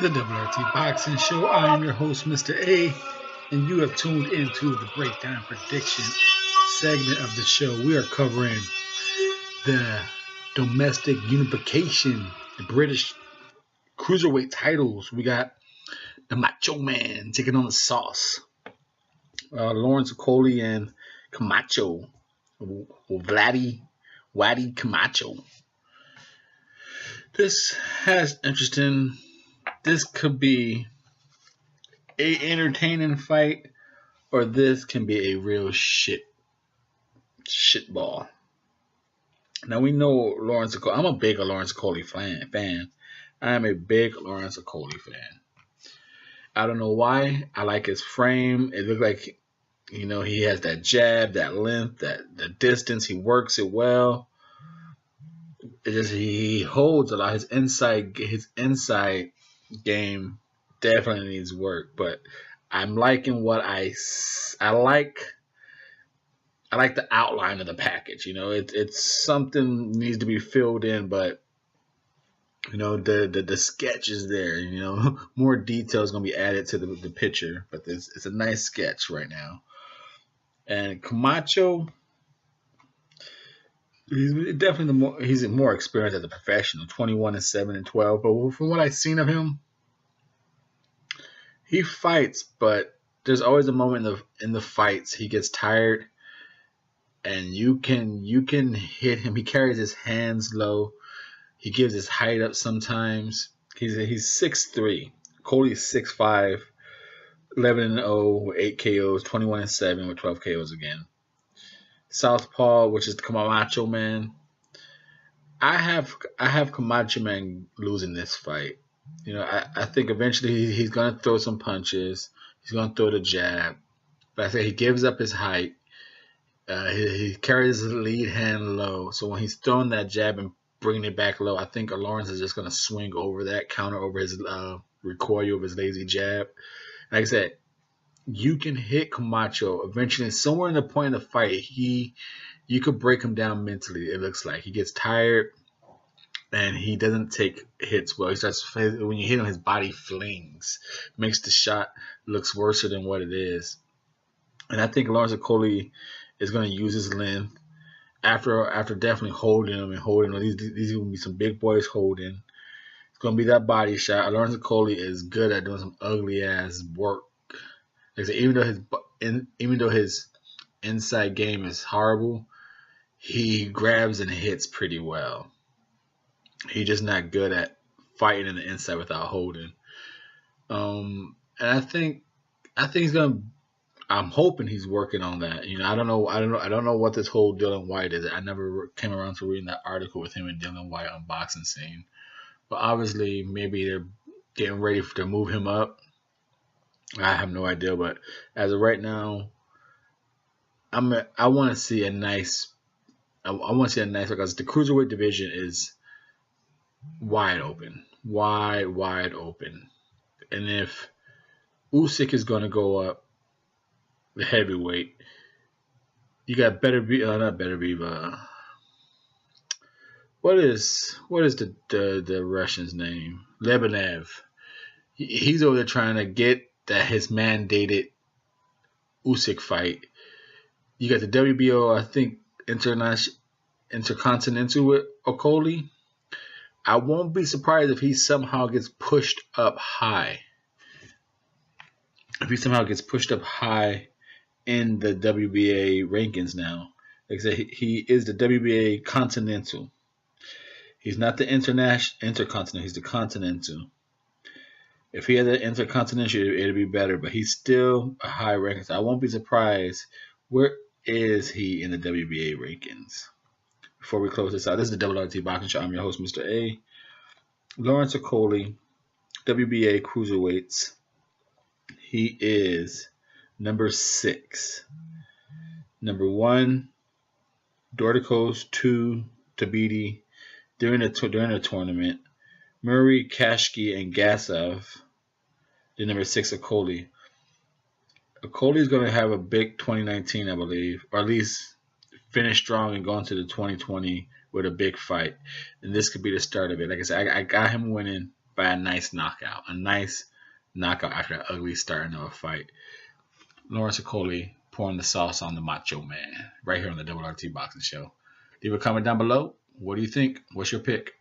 The WRT Boxing Show. I am your host, Mr.A, and you have tuned into the breakdown prediction segment of the show. We are covering the domestic unification, the British cruiserweight titles. We got the Macho Man taking on the Sauce. Lawrence Okolie and Camacho, Wadi Camacho. This has interesting. This could be a entertaining fight, or this can be a real shitball. Now we know Lawrence Okolie. I'm a big Lawrence Okolie fan. I am a big Lawrence Okolie fan. I don't know why. I like his frame. It looks like, he has that jab, that length, the distance. He works it well. He holds a lot. His inside game definitely needs work, but I'm liking what I like. I like the outline of the package. It's something needs to be filled in, but the sketch is there. More detail is going to be added to the picture, but it's a nice sketch right now. And Camacho, he's more experienced as a professional, 21-7-12. But from what I've seen of him, he fights, but there's always a moment in the fights he gets tired, and you can hit him. He carries his hands low. He gives his height up sometimes. He's 6'3". Okolie's 6'5", 11-0 with 8 KOs, 21-7 with 12 KOs again. Southpaw, which is the Camacho Man. I have Camacho Man losing this fight. I think eventually he's going to throw some punches. He's going to throw the jab. But I say he gives up his height. He carries his lead hand low. So when he's throwing that jab and bringing it back low, I think Lawrence is just going to swing over that, counter over his recoil of his lazy jab. Like I said, you can hit Camacho eventually. Somewhere in the point of the fight, you could break him down mentally. It looks like he gets tired and he doesn't take hits well. When you hit him, his body flings, makes the shot looks worse than what it is. And I think Lawrence Okolie is going to use his length after definitely holding him. These are going to be some big boys holding. It's going to be that body shot. Lawrence Okolie is good at doing some ugly ass work. Like I said, even though his inside game is horrible, he grabs and hits pretty well. He's just not good at fighting in the inside without holding. And I think he's gonna. I'm hoping he's working on that. I don't know what this whole Dylan White is. I never came around to reading that article with him and Dylan White on boxing scene. But obviously, maybe they're getting ready to move him up. I have no idea, but as of right now, I want to see a nice. I want to see a nice, because the cruiserweight division is wide open. And if Usyk is going to go up the heavyweight, you got what is the Russian's name? Lebenev. He's over there trying to get that his mandated Usyk fight. You got the WBO, I think, Intercontinental with Okolie. I won't be surprised if he somehow gets pushed up high. If he somehow gets pushed up high in the WBA rankings now. Like I said, he is the WBA Continental. He's not the Intercontinental. He's the Continental. If he had the Intercontinental, it'd be better. But he's still a high ranking. So I won't be surprised. Where is he in the WBA rankings? Before we close this out, this is the WRT Boxing Show. I'm your host, Mr.A. Lawrence Okolie, WBA Cruiserweights. He is number 6. Number 1, Dorticos. 2, Tabiti. During the tournament, Murray, Kashki, and Gasov. The number 6, Okolie. Okolie is going to have a big 2019, I believe, or at least finish strong and go into the 2020 with a big fight. And this could be the start of it. Like I said, I got him winning by a nice knockout. A nice knockout after an ugly starting of a fight. Lawrence Okolie pouring the sauce on the Macho Man right here on the Double RT Boxing Show. Leave a comment down below. What do you think? What's your pick?